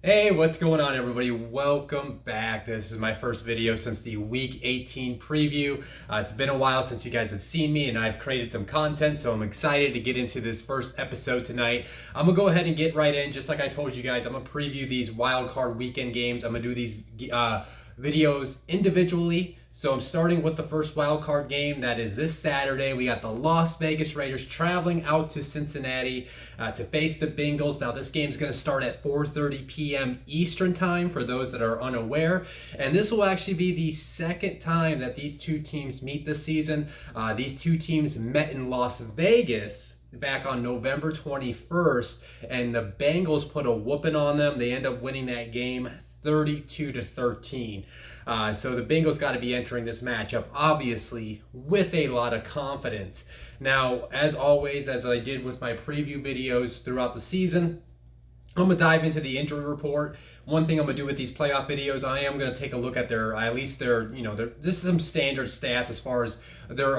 Hey, what's going on, everybody? Welcome back. This is my first video since the Week 18 preview. It's been a while since you guys have seen me, and I've created some content, so I'm excited to get into this first episode tonight. I'm gonna go ahead and get right in. Just like I told you guys, I'm gonna preview these Wildcard Weekend games. I'm gonna do these videos individually. So I'm starting with the first wild card game. That is this Saturday. We got the Las Vegas Raiders traveling out to Cincinnati to face the Bengals. Now this game is going to start at 4:30 p.m. Eastern time for those that are unaware. And this will actually be the second time that these two teams meet this season. These two teams met in Las Vegas back on November 21st, and the Bengals put a whooping on them. They end up winning that game 32-13. So the Bengals got to be entering this matchup, obviously, with a lot of confidence. Now, as always, as I did with my preview videos throughout the season, I'm going to dive into the injury report. One thing I'm going to do with these playoff videos, I am going to take a look at this is some standard stats as far as their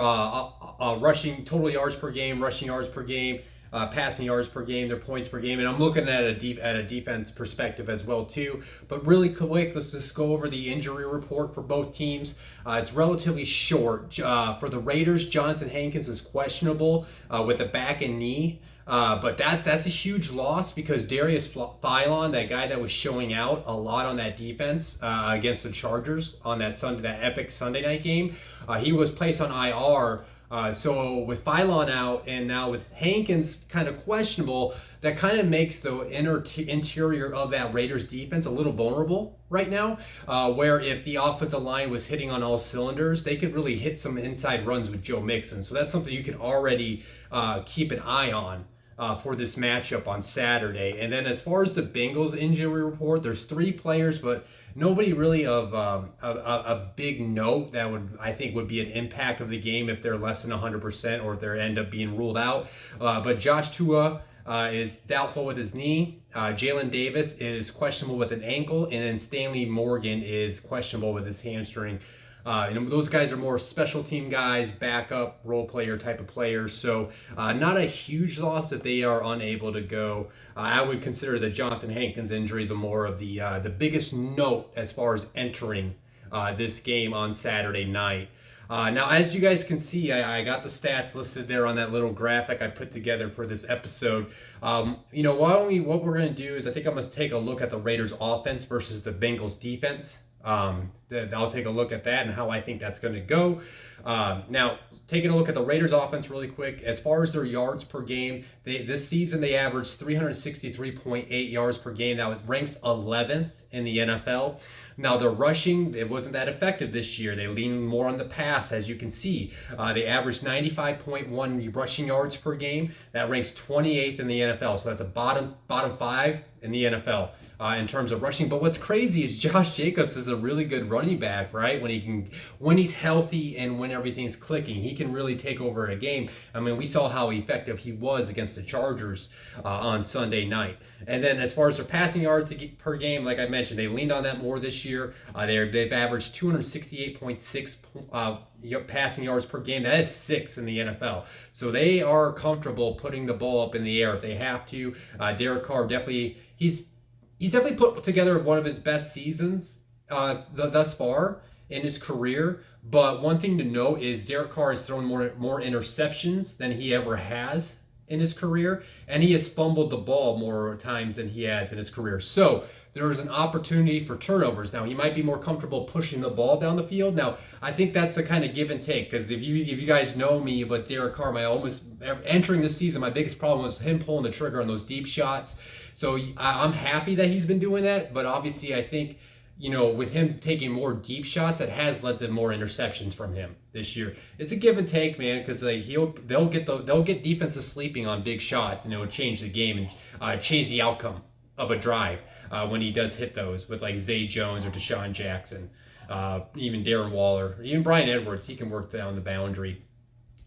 rushing, total yards per game, rushing yards per game, passing yards per game, their points per game, and I'm looking at a defense perspective as well too. But really quick, let's just go over the injury report for both teams. It's relatively short. For the Raiders, Jonathan Hankins is questionable with a back and knee. But that's a huge loss because Darius Philon, that guy that was showing out a lot on that defense against the Chargers on that epic Sunday night game, he was placed on IR. So with Philon out and now with Hankins kind of questionable, that kind of makes the interior of that Raiders defense a little vulnerable right now, where if the offensive line was hitting on all cylinders, they could really hit some inside runs with Joe Mixon. So that's something you can already keep an eye on for this matchup on Saturday. And then as far as the Bengals injury report, there's 3 players, but nobody really of a big note that I think would be an impact of the game if they're less than 100% or if they end up being ruled out. But Josh Tua is doubtful with his knee. Jalen Davis is questionable with an ankle, and then Stanley Morgan is questionable with his hamstring. Those guys are more special team guys, backup, role player type of players. So not a huge loss if they are unable to go. I would consider the Jonathan Hankins injury the more of the biggest note as far as entering this game on Saturday night. Now, as you guys can see, I got the stats listed there on that little graphic I put together for this episode. What we're going to do is I think I'm going to take a look at the Raiders offense versus the Bengals defense. I'll take a look at that and how I think that's going to go. Now, taking a look at the Raiders offense really quick, as far as their yards per game, this season they averaged 363.8 yards per game. Now it ranks 11th in the NFL. Now their rushing, it wasn't that effective this year. They leaned more on the pass, as you can see. They averaged 95.1 rushing yards per game. That ranks 28th in the NFL. So that's a bottom 5 in the NFL. In terms of rushing. But what's crazy is Josh Jacobs is a really good running back, right? When he's healthy and when everything's clicking, he can really take over a game. I mean, we saw how effective he was against the Chargers on Sunday night. And then as far as their passing yards per game, like I mentioned, they leaned on that more this year. They've averaged 268.6 passing yards per game. That is 6th in the NFL. So they are comfortable putting the ball up in the air if they have to. Derek Carr he's definitely put together one of his best seasons thus far in his career. But one thing to note is Derek Carr has thrown more interceptions than he ever has in his career, and he has fumbled the ball more times than he has in his career. So there is an opportunity for turnovers. Now, he might be more comfortable pushing the ball down the field. Now, I think that's the kind of give and take, because if you guys know me, but Derek Carr, entering the season, my biggest problem was him pulling the trigger on those deep shots. So I'm happy that he's been doing that, but obviously I think, with him taking more deep shots, that has led to more interceptions from him this year. It's a give and take, man, because they'll get defenses sleeping on big shots, and it will change the game and change the outcome of a drive when he does hit those with like Zay Jones or Deshaun Jackson, even Darren Waller, even Bryan Edwards. He can work down the boundary.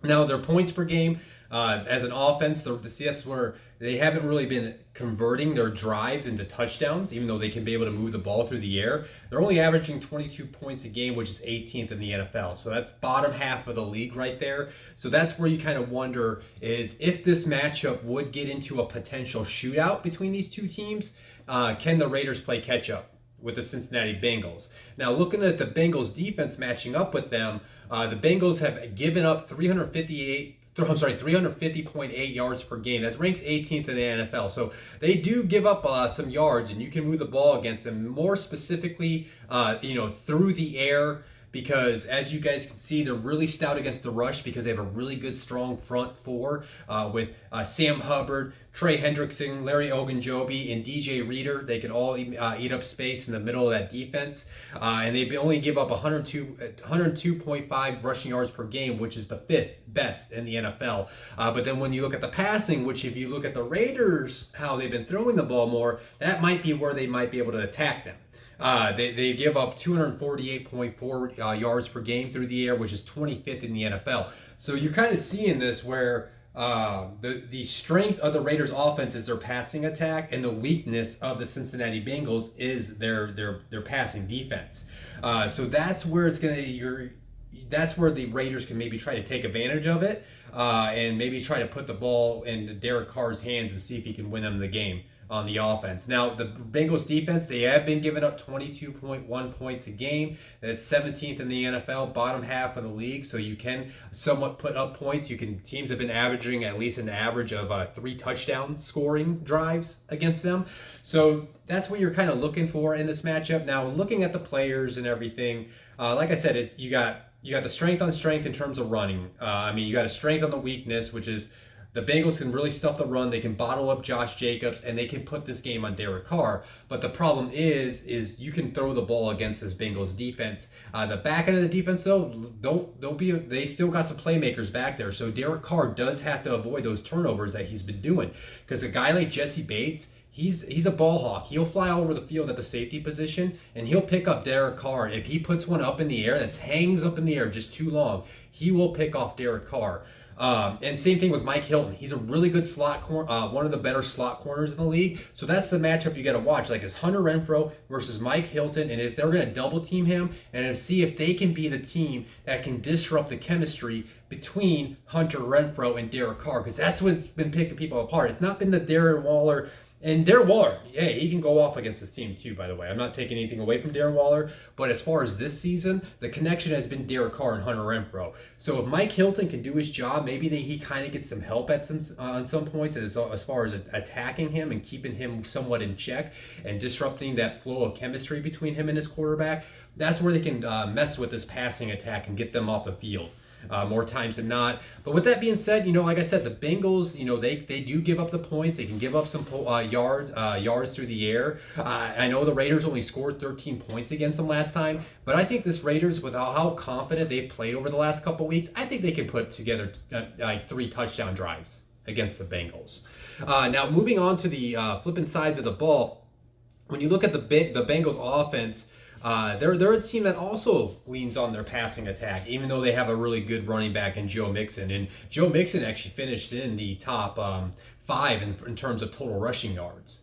Now, their points per game as an offense, that's where they haven't really been converting their drives into touchdowns, even though they can be able to move the ball through the air. They're only averaging 22 points a game, which is 18th in the NFL. So that's bottom half of the league right there. So that's where you kind of wonder is if this matchup would get into a potential shootout between these two teams. can the Raiders play catch up with the Cincinnati Bengals? Now, looking at the Bengals defense matching up with them, the Bengals have given up 350.8 yards per game. That ranks 18th in the NFL. So they do give up some yards, and you can move the ball against them. More specifically, through the air, because as you guys can see, they're really stout against the rush because they have a really good, strong front four with Sam Hubbard, Trey Hendrickson, Larry Ogunjobi, and DJ Reader. They can all eat up space in the middle of that defense. And they only give up 102.5 rushing yards per game, which is the 5th best in the NFL. But then when you look at the passing, which if you look at the Raiders, how they've been throwing the ball more, that might be where they might be able to attack them. They give up 248.4 yards per game through the air, which is 25th in the NFL. So you're kind of seeing this where the strength of the Raiders offense is their passing attack, and the weakness of the Cincinnati Bengals is their passing defense. So that's where that's where the Raiders can maybe try to take advantage of it, and maybe try to put the ball in Derek Carr's hands and see if he can win them the game on the offense. Now, the Bengals defense, they have been giving up 22.1 points a game. That's 17th in the NFL, bottom half of the league. So you can somewhat put up points. Teams have been averaging at least an average of 3 touchdown scoring drives against them. So that's what you're kind of looking for in this matchup. Now, looking at the players and everything, like I said, you got the strength on strength in terms of running. You got a strength on the weakness, which is the Bengals can really stuff the run. They can bottle up Josh Jacobs, and they can put this game on Derek Carr. But the problem is you can throw the ball against this Bengals defense. The back end of the defense, though, they still got some playmakers back there. So Derek Carr does have to avoid those turnovers that he's been doing, because a guy like Jesse Bates, he's a ball hawk. He'll fly all over the field at the safety position, and he'll pick up Derek Carr. If he puts one up in the air that hangs up in the air just too long, he will pick off Derek Carr. And same thing with Mike Hilton. He's a really good slot corner, one of the better slot corners in the league. So that's the matchup you got to watch. Like, it's Hunter Renfrow versus Mike Hilton, and if they're going to double team him, and see if they can be the team that can disrupt the chemistry between Hunter Renfrow and Derek Carr, because that's what's been picking people apart. It's not been the Darren Waller. And Darren Waller, hey, he can go off against this team too, by the way. I'm not taking anything away from Darren Waller, but as far as this season, the connection has been Derek Carr and Hunter Renfrow. So if Mike Hilton can do his job, maybe he kind of gets some help on some points as far as attacking him and keeping him somewhat in check and disrupting that flow of chemistry between him and his quarterback. That's where they can mess with this passing attack and get them off the field. More times than not. But with that being said, like I said, the Bengals, they do give up the points. They can give up some yards through the air. I know the Raiders only scored 13 points against them last time, but I think this Raiders, with how confident they've played over the last couple weeks, I think they can put together 3 touchdown drives against the Bengals. Now, moving on to the flipping sides of the ball, when you look at the Bengals offense, they're a team that also leans on their passing attack, even though they have a really good running back in Joe Mixon. And Joe Mixon actually finished in the top 5 in terms of total rushing yards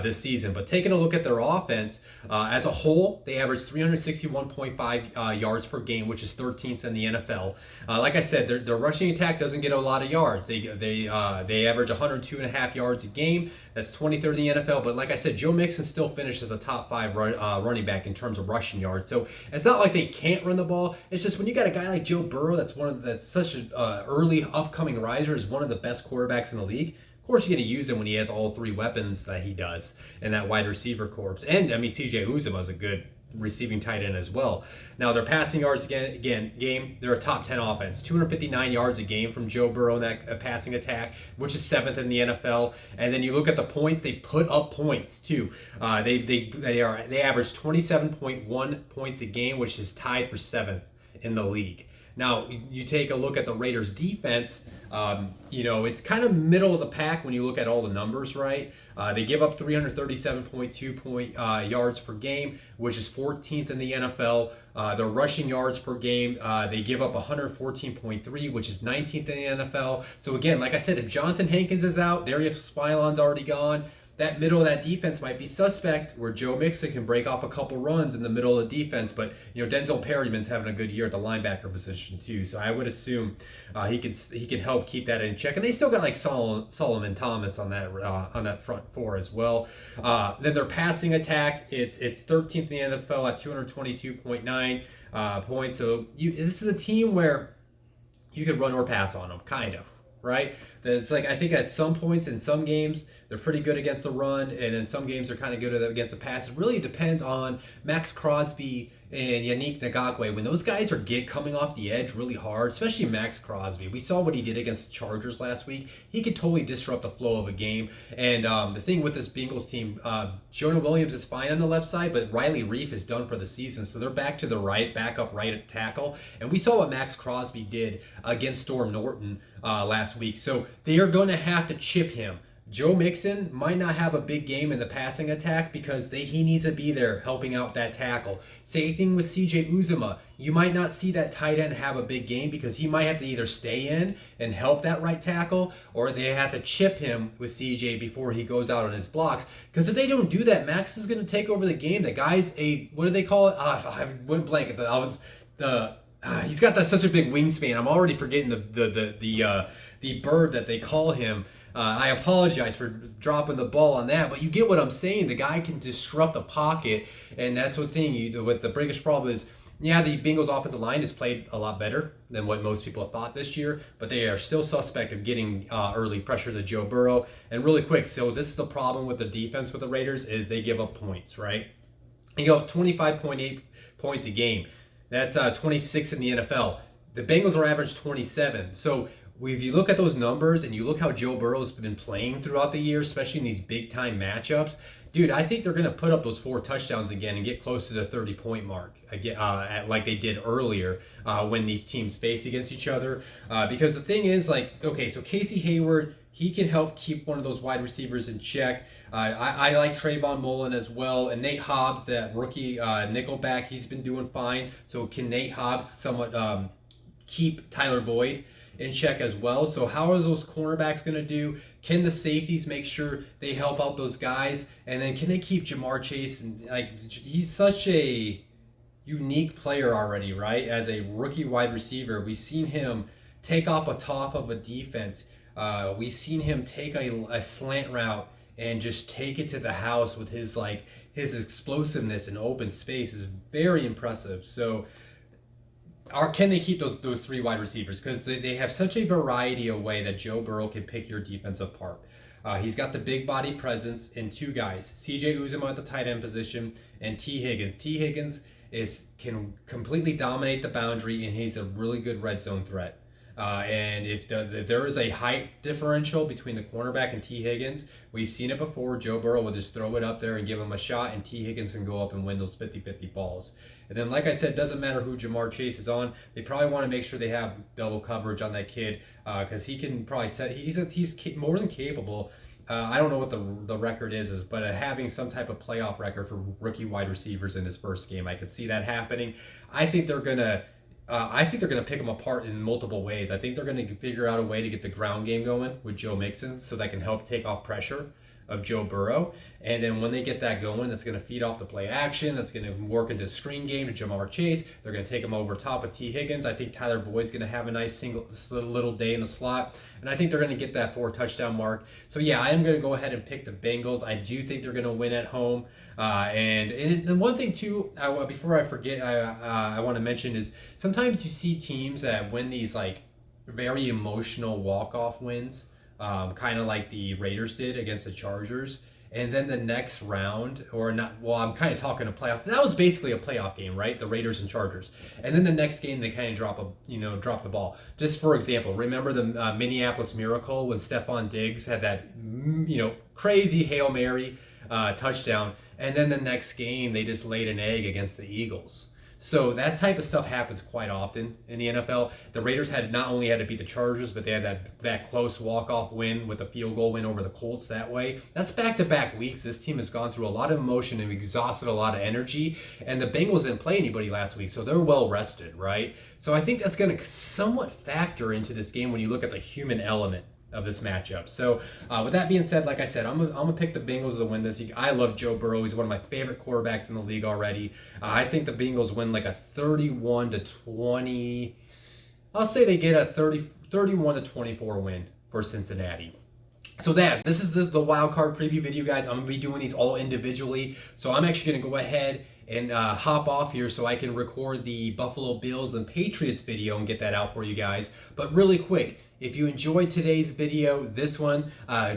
this season. But taking a look at their offense, as a whole, they averaged 361.5 yards per game, which is 13th in the NFL. Like I said, their rushing attack doesn't get a lot of yards. They average 102.5 yards a game. That's 23rd in the NFL. But like I said, Joe Mixon still finished as a top 5 running back in terms of rushing yards. So it's not like they can't run the ball. It's just when you got a guy like Joe Burrow, that's such an early upcoming riser, is one of the best quarterbacks in the league. Of course, you're going to use him when he has all 3 weapons that he does in that wide receiver corps. And, CJ Uzomah is a good receiving tight end as well. Now, their passing yards, game, they're a top 10 offense. 259 yards a game from Joe Burrow in that passing attack, which is 7th in the NFL. And then you look at the points, they put up points too. They average 27.1 points a game, which is tied for 7th in the league. Now, you take a look at the Raiders' defense, it's kind of middle of the pack when you look at all the numbers, right? They give up 337.2 yards per game, which is 14th in the NFL. Their rushing yards per game, they give up 114.3, which is 19th in the NFL. So again, like I said, if Jonathan Hankins is out, Darius Philon's already gone, that middle of that defense might be suspect, where Joe Mixon can break off a couple runs in the middle of the defense. But Denzel Perryman's having a good year at the linebacker position too, so I would assume he can help keep that in check. And they still got like Solomon Thomas on that front four as well. Then their passing attack, it's 13th in the NFL at 222.9 points. So this is a team where you could run or pass on them, kind of, right? It's like, I think at some points in some games they're pretty good against the run, and in some games they're kind of good against the pass. It really depends on Max Crosby and Yannick Ngakoue. When those guys are coming off the edge really hard, especially Max Crosby, we saw what he did against the Chargers last week. He could totally disrupt the flow of a game. And the thing with this Bengals team, Jonah Williams is fine on the left side, but Riley Reif is done for the season, so they're back to the backup right at tackle. And we saw what Max Crosby did against Storm Norton last week, so they are going to have to chip him. Joe Mixon might not have a big game in the passing attack because he needs to be there helping out that tackle. Same thing with CJ Uzomah. You might not see that tight end have a big game because he might have to either stay in and help that right tackle, or they have to chip him with CJ before he goes out on his blocks. Because if they don't do that, Max is going to take over the game. The guy's what do they call it? I went blank. He's got such a big wingspan. I'm already forgetting the bird that they call him. I apologize for dropping the ball on that, but you get what I'm saying. The guy can disrupt the pocket, and that's what the biggest problem is. Yeah, the Bengals offensive line has played a lot better than what most people thought this year, but they are still suspect of getting early pressure to Joe Burrow. And really quick, so this is the problem with the defense with the Raiders, is they give up points, right? They give up 25.8 points a game. That's 26 in the NFL. The Bengals are average 27. So if you look at those numbers and you look how Joe Burrow's been playing throughout the year, especially in these big time matchups, dude, I think they're going to put up those 4 touchdowns again and get close to the 30-point mark again, like they did earlier when these teams faced against each other. Because the thing is, okay, so Casey Hayward, he can help keep one of those wide receivers in check. I like Trayvon Mullen as well. And Nate Hobbs, that rookie nickelback, he's been doing fine. So can Nate Hobbs somewhat keep Tyler Boyd in check as well? So how are those cornerbacks going to do? Can the safeties make sure they help out those guys? And then can they keep Jamar Chase? And he's such a unique player already, right? As a rookie wide receiver, we've seen him take off a top of a defense. We've seen him take a slant route and just take it to the house with his explosiveness in open space is very impressive. So can they keep those 3 wide receivers? Because they have such a variety of way that Joe Burrow can pick your defense apart. He's got the big body presence in 2 guys, CJ Uzomah at the tight end position and T. Higgins. T. Higgins can completely dominate the boundary, and he's a really good red zone threat. And if there is a height differential between the cornerback and T. Higgins, we've seen it before. Joe Burrow will just throw it up there and give him a shot, and T. Higgins can go up and win those 50-50 balls. And then, like I said, it doesn't matter who Jamar Chase is on. They probably want to make sure they have double coverage on that kid because he can probably he's more than capable. I don't know what the record is, but having some type of playoff record for rookie wide receivers in his first game, I could see that happening. I think they're gonna pick them apart in multiple ways. I think they're going to figure out a way to get the ground game going with Joe Mixon so that can help take off pressure of Joe Burrow. And then when they get that going, that's going to feed off the play action. That's going to work into screen game to Jamar Chase. They're going to take him over top of T. Higgins. I think Tyler Boyd's going to have a nice little day in the slot. And I think they're going to get that 4 touchdown mark. So yeah, I am going to go ahead and pick the Bengals. I do think they're going to win at home. And the one thing too, before I forget, I want to mention is sometimes you see teams that win these very emotional walk-off wins, kind of like the Raiders did against the Chargers. And then the next round, or not, well, I'm kind of talking a playoff. That was basically a playoff game, right? The Raiders and Chargers. And then the next game, they kind of drop the ball. Just for example, remember the Minneapolis Miracle when Stephon Diggs had that, crazy Hail Mary touchdown. And then the next game, they just laid an egg against the Eagles. So that type of stuff happens quite often in the NFL. The Raiders had not only had to beat the Chargers, but they had that close walk-off win with a field goal win over the Colts that way. That's back-to-back weeks. This team has gone through a lot of emotion and exhausted a lot of energy. And the Bengals didn't play anybody last week, so they're well rested, right? So I think that's going to somewhat factor into this game when you look at the human element of this matchup. So with that being said, like I said, I'm gonna pick the Bengals to win this. I love Joe Burrow. He's one of my favorite quarterbacks in the league already. I think the Bengals win like a 31-20. I'll say they get a 31-24 win for Cincinnati. So this is the wild card preview video, guys. I'm gonna be doing these all individually. So I'm actually gonna go ahead and hop off here so I can record the Buffalo Bills and Patriots video and get that out for you guys. But really quick, if you enjoyed today's video, this one,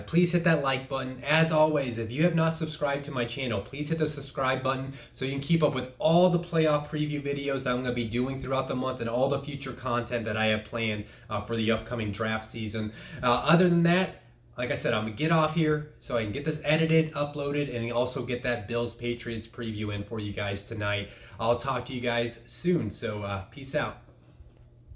please hit that like button. As always, if you have not subscribed to my channel, please hit the subscribe button so you can keep up with all the playoff preview videos that I'm going to be doing throughout the month and all the future content that I have planned for the upcoming draft season. Other than that, like I said, I'm going to get off here so I can get this edited, uploaded, and also get that Bills-Patriots preview in for you guys tonight. I'll talk to you guys soon, so peace out.